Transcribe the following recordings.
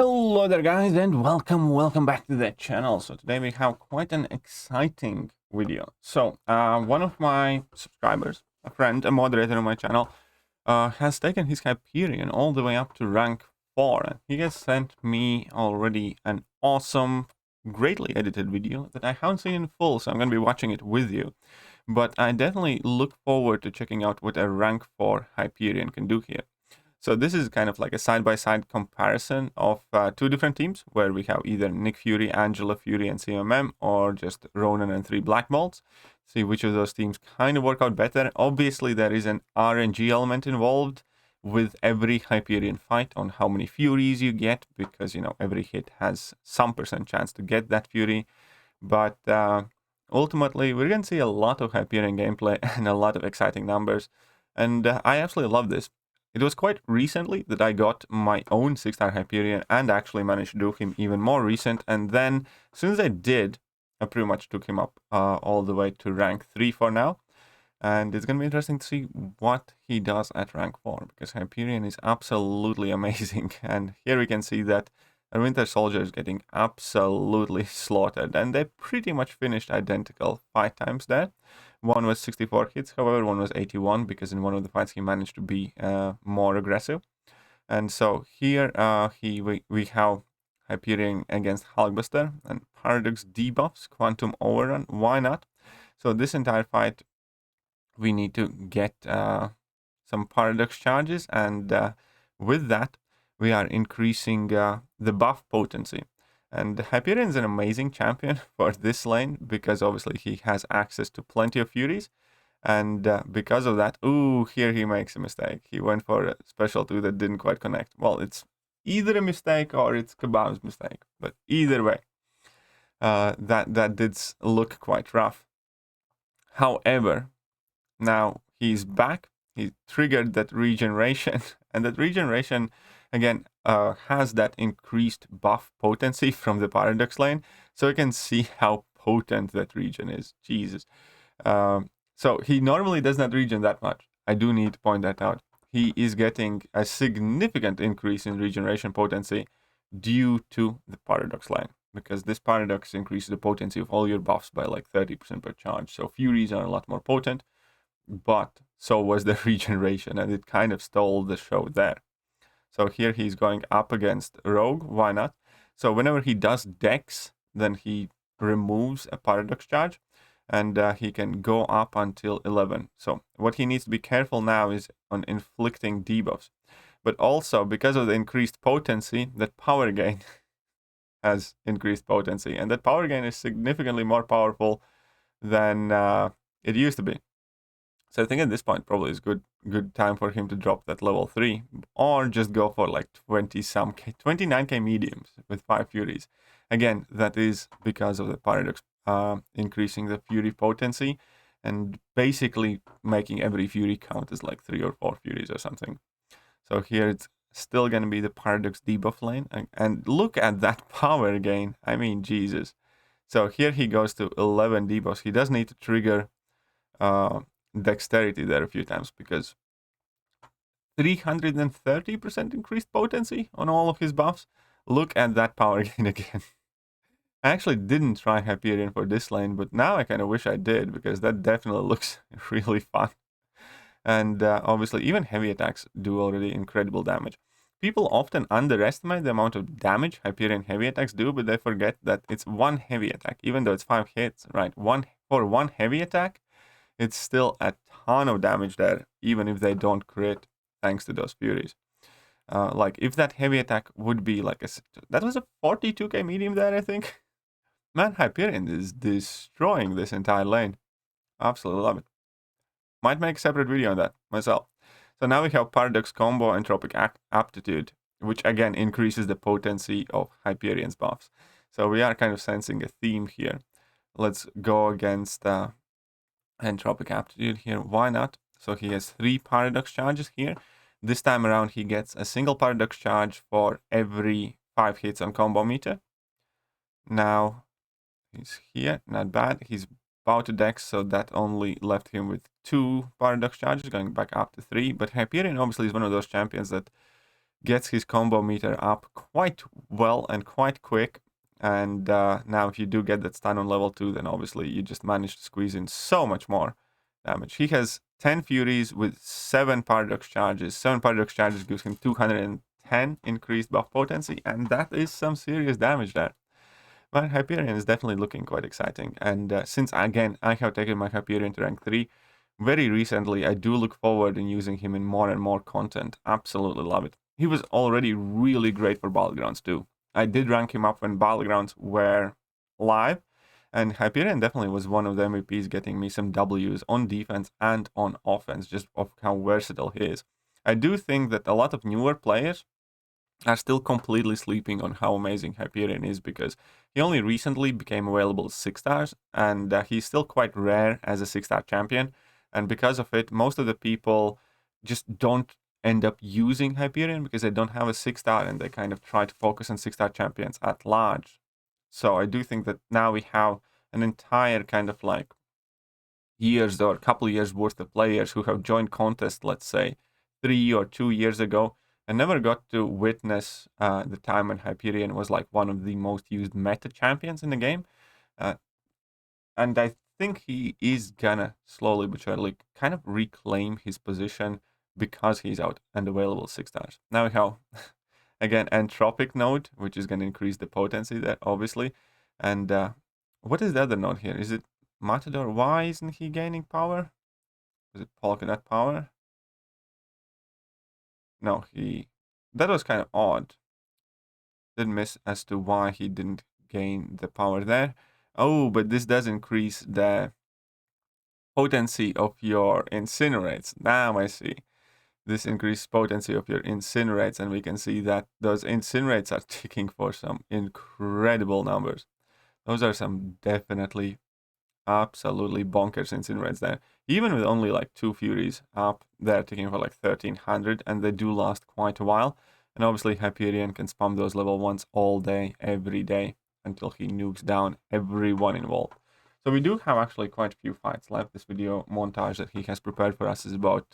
Hello there guys and welcome back to the channel. So today we have quite an exciting video. So one of my subscribers, a friend, a moderator on my channel, has taken his Hyperion all the way up to rank 4, and he has sent me already an awesome, greatly edited video that I haven't seen in full, so I'm going to be watching it with you. But I definitely look forward to checking out what a rank 4 Hyperion can do here. So this is kind of like a side-by-side comparison of two different teams, where we have either Nick Fury, Angela Fury, and CMM, or just Ronan and 3 Black Bolts. See which of those teams kind of work out better. Obviously, there is an RNG element involved with every Hyperion fight on how many Furies you get, because, you know, every hit has some % chance to get that Fury. But ultimately, we're going to see a lot of Hyperion gameplay and a lot of exciting numbers. And I absolutely love this. It was quite recently that I got my own 6-star Hyperion and actually managed to do him even more recent. And then, as soon as I did, I pretty much took him up all the way to rank 3 for now. And it's going to be interesting to see what he does at rank 4, because Hyperion is absolutely amazing. And here we can see that a Winter Soldier is getting absolutely slaughtered. And they pretty much finished identical 5 times there. One was 64 hits, however, one was 81, because in one of the fights he managed to be more aggressive. And so here we have Hyperion against Hulkbuster and Paradox debuffs, Quantum Overrun, why not? So this entire fight we need to get some Paradox charges, and with that we are increasing the buff potency. And Hyperion is an amazing champion for this lane, because obviously he has access to plenty of Furies. And because of that, ooh, here he makes a mistake. He went for a special 2 that didn't quite connect. Well, it's either a mistake or it's Kebab's mistake. But either way, that did look quite rough. However, now he's back. He triggered that regeneration. And that regeneration, again, has that increased buff potency from the Paradox lane. So you can see how potent that regen is. Jesus. So he normally does not regen that much. I do need to point that out. He is getting a significant increase in regeneration potency due to the Paradox lane, because this Paradox increases the potency of all your buffs by like 30% per charge. So Furies are a lot more potent, but so was the regeneration, and it kind of stole the show there. So here he's going up against Rogue, why not? So whenever he does Dex, then he removes a Paradox charge, and he can go up until 11. So what he needs to be careful now is on inflicting debuffs. But also, because of the increased potency, that power gain has increased potency, and that power gain is significantly more powerful than it used to be. So I think at this point probably is good time for him to drop that level 3, or just go for like 29k mediums with 5 Furies. Again, that is because of the Paradox increasing the Fury potency and basically making every Fury count as like 3 or 4 Furies or something. So here it's still going to be the Paradox debuff lane, and look at that power gain. I mean, Jesus. So here he goes to 11 debuffs. He does need to trigger Dexterity there a few times, because 330% increased potency on all of his buffs. Look at that power gain again. I actually didn't try Hyperion for this lane, but now I kind of wish I did, because that definitely looks really fun. And obviously even heavy attacks do already incredible damage. People often underestimate the amount of damage Hyperion heavy attacks do, but they forget that it's one heavy attack, even though it's 5 hits, right? For one heavy attack, it's still a ton of damage there, even if they don't crit thanks to those Furies. Like, if that heavy attack would be like that was a 42k medium there, I think. Man, Hyperion is destroying this entire lane. Absolutely love it. Might make a separate video on that myself. So now we have Paradox combo Entropic aptitude, which again increases the potency of Hyperion's buffs. So we are kind of sensing a theme here. Let's go against Entropic aptitude here, why not? So he has 3 Paradox charges here. This time around he gets a single Paradox charge for every 5 hits on combo meter. Now he's here, not bad. He's about to Dex, so that only left him with 2 Paradox charges, going back up to 3. But Hyperion obviously is one of those champions that gets his combo meter up quite well and quite quick. And now if you do get that stun on level 2, then obviously you just manage to squeeze in so much more damage. He has 10 Furies with 7 Paradox Charges. 7 Paradox Charges gives him 210 increased buff potency, and that is some serious damage there. But Hyperion is definitely looking quite exciting. And since, again, I have taken my Hyperion to rank 3 very recently, I do look forward in using him in more and more content. Absolutely love it. He was already really great for Battlegrounds too. I did rank him up when Battlegrounds were live, and Hyperion definitely was one of the MVPs, getting me some Ws on defense and on offense, just of how versatile he is. I do think that a lot of newer players are still completely sleeping on how amazing Hyperion is, because he only recently became available as 6 stars, and he's still quite rare as a 6-star champion. And because of it, most of the people just don't end up using Hyperion because they don't have a 6-star, and they kind of try to focus on 6-star champions at large. So I do think that now we have an entire kind of like years or a couple of years worth of players who have joined contests, let's say 3 or 2 years ago, and never got to witness the time when Hyperion was like one of the most used meta champions in the game. And I think he is gonna slowly but surely kind of reclaim his position because he's out and available 6 stars. Now we have, again, Entropic node, which is gonna increase the potency there, obviously. And what is the other node here? Is it Matador? Why isn't he gaining power? Is it Polka Dot power? No, that was kind of odd. Did miss as to why he didn't gain the power there. Oh, but this does increase the potency of your incinerates. Now I see. This increased potency of your incinerates, and we can see that those incinerates are ticking for some incredible numbers. Those are some definitely absolutely bonkers incinerates there. Even with only like 2 Furies up, they're ticking for like 1300, and they do last quite a while. And obviously Hyperion can spam those level 1s all day, every day, until he nukes down everyone involved. So we do have actually quite a few fights left. This video montage that he has prepared for us is about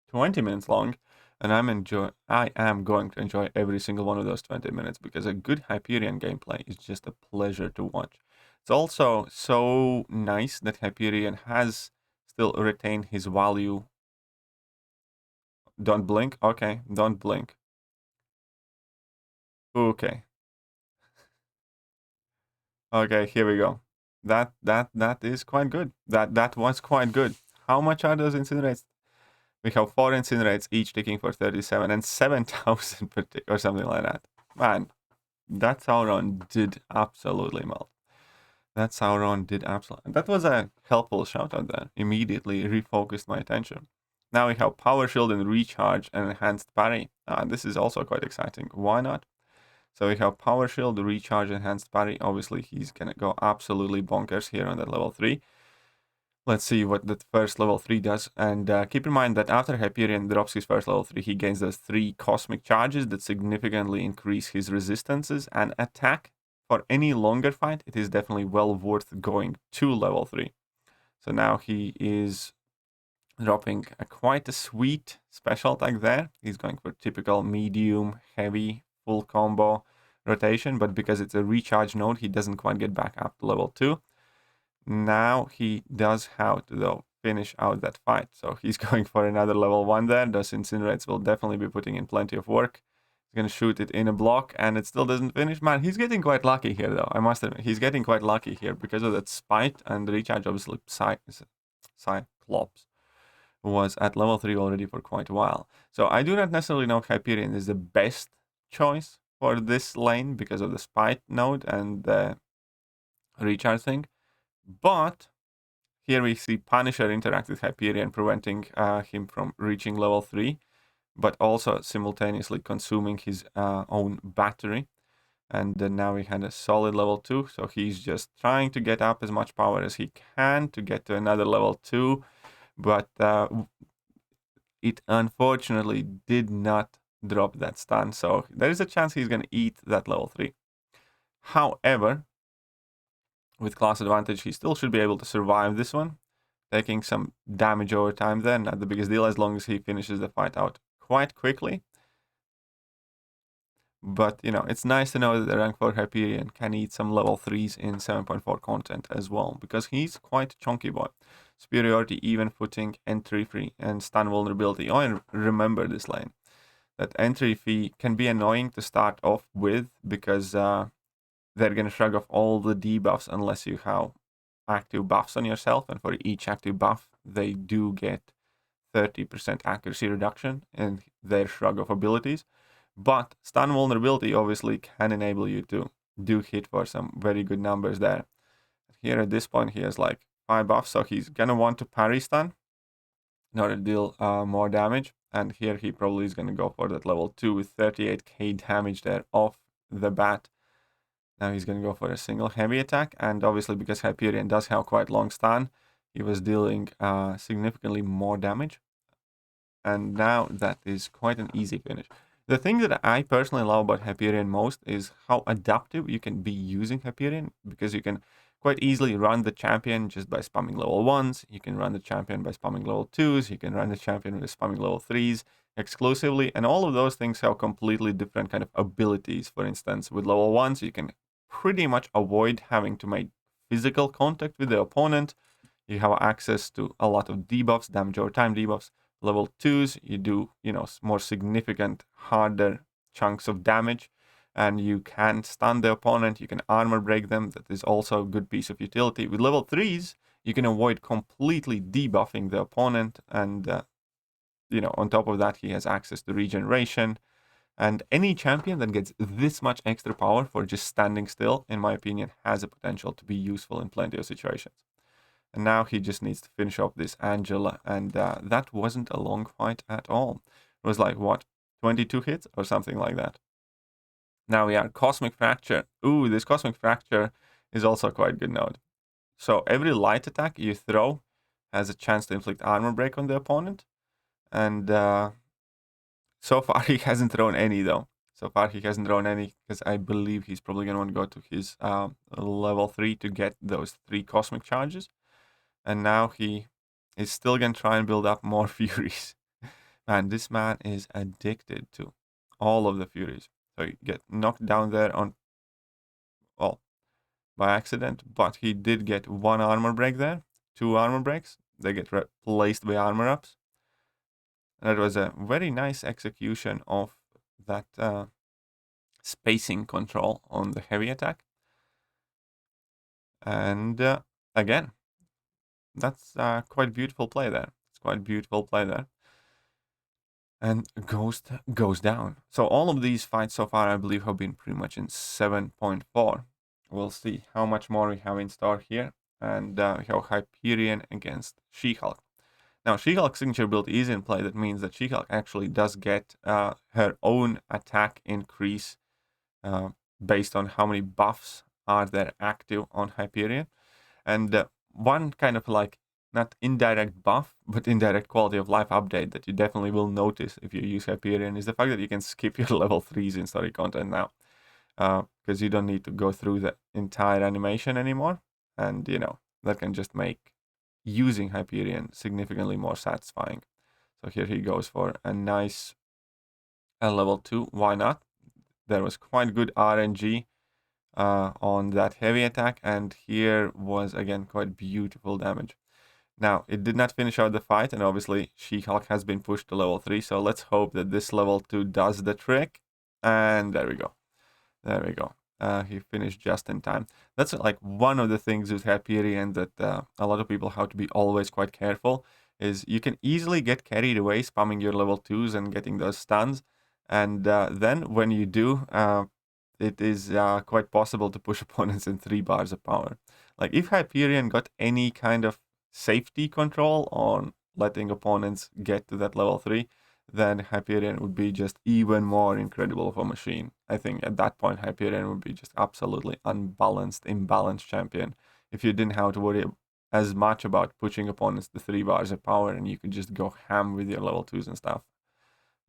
20 minutes long, and I am going to enjoy every single one of those 20 minutes, because a good Hyperion gameplay is just a pleasure to watch. It's also so nice that Hyperion has still retained his value. Don't blink? Okay, don't blink. Okay. Okay, here we go. That is quite good. That was quite good. How much are those incinerates? We have 4 incinerates, each ticking for 37 and 7,000 per tick or something like that. Man, that Sauron did absolutely melt. That Sauron did absolutely. That was a helpful shout out there. Immediately refocused my attention. Now we have Power Shield and Recharge and Enhanced Parry. This is also quite exciting. Why not? So we have Power Shield, Recharge, Enhanced Parry. Obviously, he's gonna go absolutely bonkers here on that level 3. Let's see what that first level 3 does. And keep in mind that after Hyperion drops his first level 3, he gains those 3 cosmic charges that significantly increase his resistances and attack. For any longer fight, it is definitely well worth going to level 3. So now he is dropping quite a sweet special attack there. He's going for typical medium, heavy, full combo rotation, but because it's a recharge node, he doesn't quite get back up to level 2. Now he does have to, though, finish out that fight. So he's going for another level 1 there. Those incinerates will definitely be putting in plenty of work. He's going to shoot it in a block, and it still doesn't finish. Man, he's getting quite lucky here, though. I must admit, he's getting quite lucky here because of that spite and the recharge. Obviously, Cyclops was at level 3 already for quite a while. So I do not necessarily know if Hyperion is the best choice for this lane because of the spite node and the recharge thing. But here we see Punisher interact with Hyperion, preventing him from reaching level 3, but also simultaneously consuming his own battery. And then now we had a solid level 2, so he's just trying to get up as much power as he can to get to another level 2, but it unfortunately did not drop that stun, so there is a chance he's going to eat that level 3. However, with class advantage, he still should be able to survive this one, taking some damage over time there, not the biggest deal as long as he finishes the fight out quite quickly. But, you know, it's nice to know that the rank 4 Hyperion can eat some level 3s in 7.4 content as well, because he's quite a chunky boy. Superiority, even footing, entry free, and stun vulnerability. Oh, and remember this lane. That entry fee can be annoying to start off with, because they're going to shrug off all the debuffs unless you have active buffs on yourself, and for each active buff, they do get 30% accuracy reduction in their shrug of abilities. But stun vulnerability obviously can enable you to do hit for some very good numbers there. Here at this point, he has like 5 buffs, so he's gonna want to parry stun in order to deal more damage. And here he probably is gonna go for that level 2 with 38k damage there off the bat. Now he's gonna go for a single heavy attack, and obviously because Hyperion does have quite long stun, he was dealing significantly more damage. And now that is quite an easy finish. The thing that I personally love about Hyperion most is how adaptive you can be using Hyperion, because you can quite easily run the champion just by spamming level 1s, you can run the champion by spamming level 2s, you can run the champion by spamming level 3s exclusively, and all of those things have completely different kind of abilities. For instance, with level 1s, you can pretty much avoid having to make physical contact with the opponent. You have access to a lot of debuffs, damage over time debuffs. Level 2s, you do, you know, more significant, harder chunks of damage, and you can stun the opponent, you can armor break them. That is also a good piece of utility. With level 3s, you can avoid completely debuffing the opponent, and, you know, on top of that, he has access to regeneration. And any champion that gets this much extra power for just standing still, in my opinion, has a potential to be useful in plenty of situations. And now he just needs to finish off this Angela, and that wasn't a long fight at all. It was like, what, 22 hits or something like that. Now we are Cosmic Fracture. Ooh, this Cosmic Fracture is also quite good node. So every light attack you throw has a chance to inflict armor break on the opponent. And so far he hasn't thrown any though. So far he hasn't thrown any, because I believe he's probably going to want to go to his level 3 to get those 3 Cosmic Charges. And now he is still going to try and build up more Furies. Man, this man is addicted to all of the Furies. So he get knocked down there on, well, by accident, but he did get 1 armor break there, 2 armor breaks. They get replaced by armor ups. And that was a very nice execution of that spacing control on the heavy attack. And again, that's quite beautiful play there. It's quite beautiful play there. And Ghost goes down. So all of these fights so far, I believe, have been pretty much in 7.4. We'll see how much more we have in store here. And we have Hyperion against She-Hulk. Now, She-Hulk's signature build is in play. That means that She-Hulk actually does get her own attack increase based on how many buffs are there active on Hyperion. And one kind of like, not indirect buff, but indirect quality of life update that you definitely will notice if you use Hyperion is the fact that you can skip your level 3s in story content now. Because you don't need to go through the entire animation anymore. And, you know, that can just make using Hyperion significantly more satisfying. So here he goes for a nice level 2. Why not? There was quite good RNG on that heavy attack, and here was again quite beautiful damage. Now it did not finish out the fight, and obviously She-Hulk has been pushed to level 3, so let's hope that this level 2 does the trick. And there we go. There we go. He finished just in time. That's like one of the things with Hyperion that a lot of people have to be always quite careful, is you can easily get carried away spamming your level 2s and getting those stuns, and then when you do, it is quite possible to push opponents in 3 bars of power. Like if Hyperion got any kind of safety control on letting opponents get to that level 3, then Hyperion would be just even more incredible of a machine. I think at that point Hyperion would be just absolutely unbalanced, imbalanced champion. If you didn't have to worry as much about pushing opponents to 3 bars of power, and you could just go ham with your level 2s and stuff.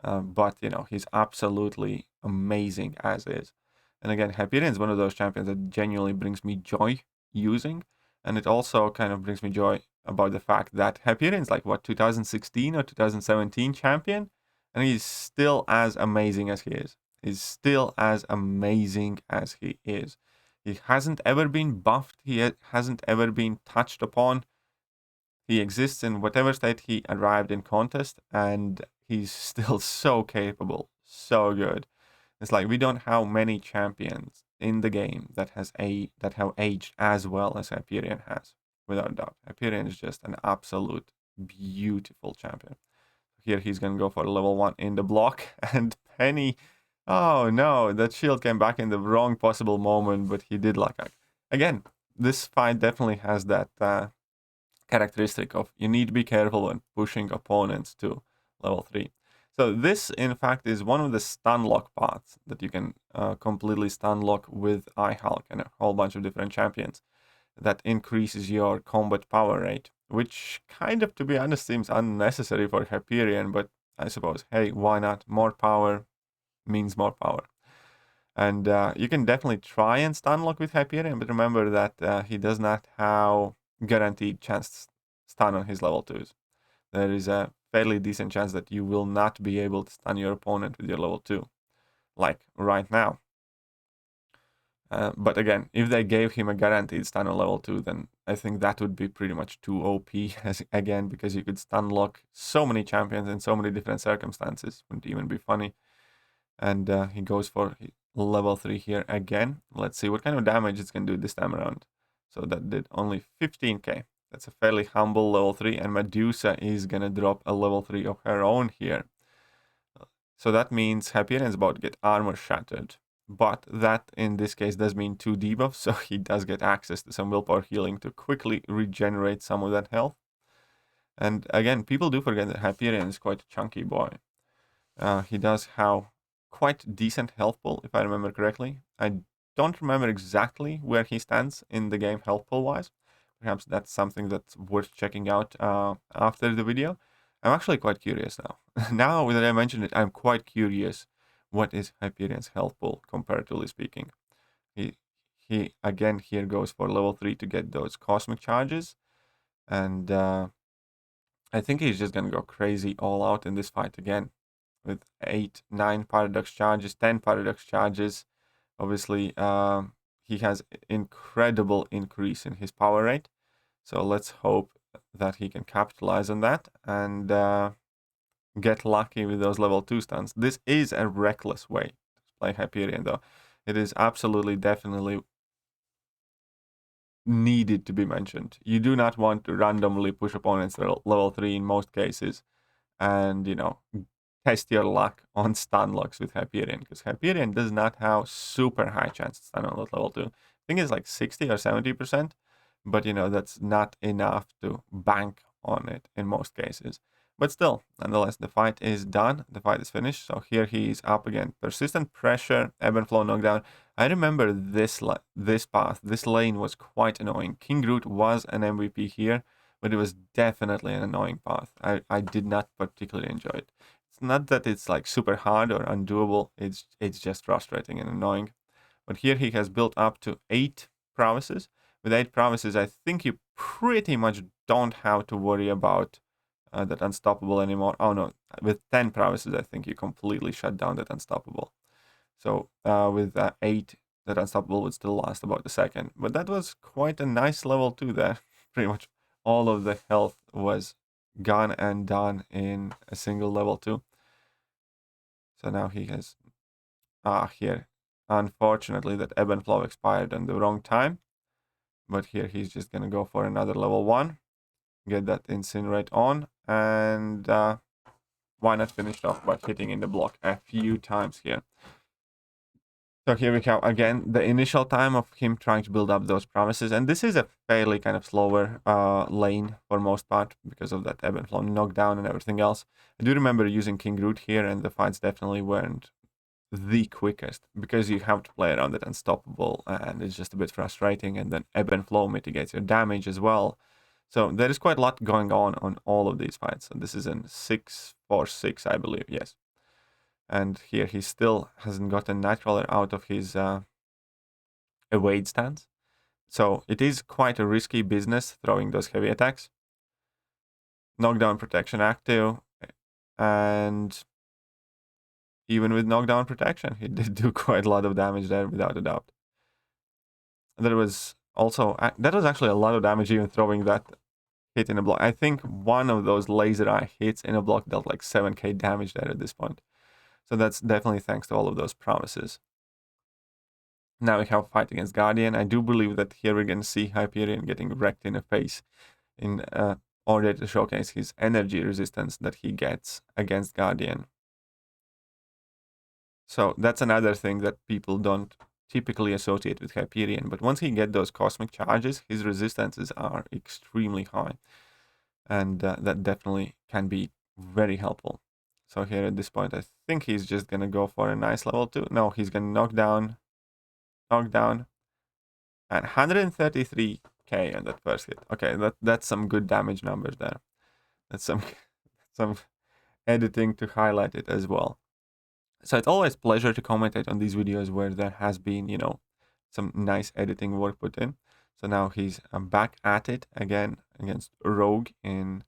But, you know, he's absolutely amazing as is. And again, Hyperion is one of those champions that genuinely brings me joy using. And it also kind of brings me joy about the fact that Hyperion is like, what, 2016 or 2017 champion? And he's still as amazing as he is. is still as amazing as he is. He hasn't ever been buffed. He hasn't ever been touched upon. He exists in whatever state he arrived in contest, and he's still so capable, so good. It's like we don't have many champions in the game that have aged as well as Hyperion has, without a doubt. Hyperion is just an absolute beautiful champion. Here he's gonna go for level 1 in the block, and Penny, oh no, that shield came back in the wrong possible moment, but he did luck. Again, this fight definitely has that characteristic of you need to be careful when pushing opponents to level 3. So this, in fact, is one of the stun lock paths that you can completely stun lock with iHulk and a whole bunch of different champions that increases your combat power rate, which kind of, to be honest, seems unnecessary for Hyperion, but I suppose, hey, why not? More power means more power. And you can definitely try and stun lock with Hyperion, but remember that he does not have guaranteed chance to stun on his level 2s. There is a fairly decent chance that you will not be able to stun your opponent with your level 2, like right now. But again, if they gave him a guaranteed stun on level 2, then I think that would be pretty much too OP, again, because you could stun lock so many champions in so many different circumstances. Wouldn't even be funny. And he goes for level 3 here again. Let's see what kind of damage it's going to do this time around. So that did only 15k. That's a fairly humble level 3, and Medusa is going to drop a level 3 of her own here. So that means Hyperion is about to get armor shattered. But that, in this case, does mean 2 debuffs, so he does get access to some willpower healing to quickly regenerate some of that health. And again, people do forget that Hyperion is quite a chunky boy. He does have quite decent health pool, if I remember correctly. I don't remember exactly where he stands in the game health pool wise. Perhaps that's something that's worth checking out after the video. I'm actually quite curious now. Now that I mentioned it, I'm quite curious what is Hyperion's health pool, comparatively speaking. He again here goes for level 3 to get those cosmic charges. And I think he's just gonna go crazy all out in this fight again. With 8, 9 paradox charges, 10 paradox charges. Obviously, he has incredible increase in his power rate. So let's hope that he can capitalize on that and get lucky with those level 2 stuns. This is a reckless way to play Hyperion, though. It is absolutely, definitely needed to be mentioned. You do not want to randomly push opponents to level 3 in most cases and, test your luck on stun locks with Hyperion, because Hyperion does not have super high chance to stun on level 2. I think it's like 60 or 70%, but that's not enough to bank on it in most cases. But still, nonetheless, the fight is done. The fight is finished. So here he is up again. Persistent pressure, ebb and flow knockdown. I remember this path. This lane was quite annoying. King Groot was an MVP here, but it was definitely an annoying path. I did not particularly enjoy it. It's not that it's like super hard or undoable. It's just frustrating and annoying. But here he has built up to 8 prowesses. With 8 prowesses, I think you pretty much don't have to worry about that unstoppable anymore. Oh no, with 10 prowesses, I think you completely shut down that unstoppable. So with 8, that unstoppable would still last about a second. But that was quite a nice level 2 there. Pretty much all of the health was gone and done in a single level 2. So now he has here, unfortunately, that ebb and flow expired on the wrong time, but here he's just gonna go for another level 1, get that incinerate on, and why not finish it off by hitting in the block a few times here. So here we have again the initial time of him trying to build up those promises, and this is a fairly kind of slower lane for most part because of that ebb and flow knockdown and everything else. I do remember using King Groot here, and the fights definitely weren't the quickest because you have to play around it unstoppable, and it's just a bit frustrating. And then ebb and flow mitigates your damage as well. So there is quite a lot going on all of these fights. So this is in 6-4-6, I believe, yes. And here he still hasn't gotten Nightcrawler out of his evade stance. So it is quite a risky business throwing those heavy attacks. Knockdown protection active, and even with knockdown protection, he did do quite a lot of damage there, without a doubt. There was also, that was actually a lot of damage even throwing that hit in a block. I think one of those laser eye hits in a block dealt like 7k damage there at this point. So that's definitely thanks to all of those promises. Now we have a fight against Guardian. I do believe that here we're going to see Hyperion getting wrecked in the face in order to showcase his energy resistance that he gets against Guardian. So that's another thing that people don't typically associate with Hyperion. But once he gets those cosmic charges, his resistances are extremely high. And that definitely can be very helpful. So here at this point, I think he's just going to go for a nice level 2. No, he's going to knock down, and 133k on that first hit. Okay, that's some good damage numbers there. That's some editing to highlight it as well. So it's always a pleasure to commentate on these videos where there has been, you know, some nice editing work put in. So now he's back at it again against Rogue in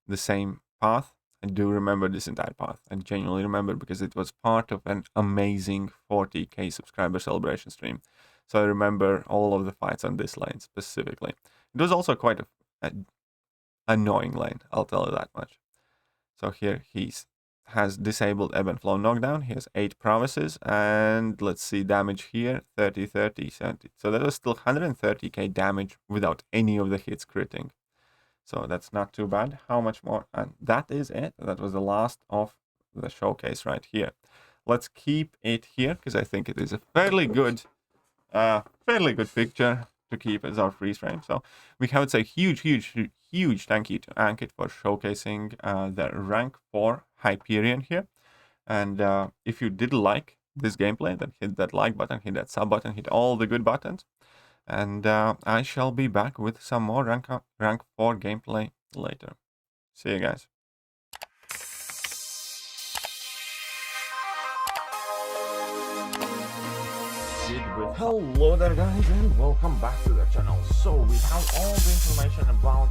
the same path. I do remember this entire path. I genuinely remember because it was part of an amazing 40k subscriber celebration stream. So I remember all of the fights on this lane specifically. It was also quite an annoying lane, I'll tell you that much. So here has disabled ebb and flow knockdown. He has 8 promises, and let's see damage here, 30, 30, 70. So that was still 130k damage without any of the hits critting. So that's not too bad. How much more? And that is it. That was the last of the showcase right here. Let's keep it here because I think it is a fairly good picture to keep as our freeze frame. So we have to say huge thank you to Ankit for showcasing the rank 4 Hyperion here. And if you did like this gameplay, then hit that like button, hit that sub button, hit all the good buttons. And I shall be back with some more rank 4 gameplay later. See you guys. Hello there guys and welcome back to the channel. So we have all the information about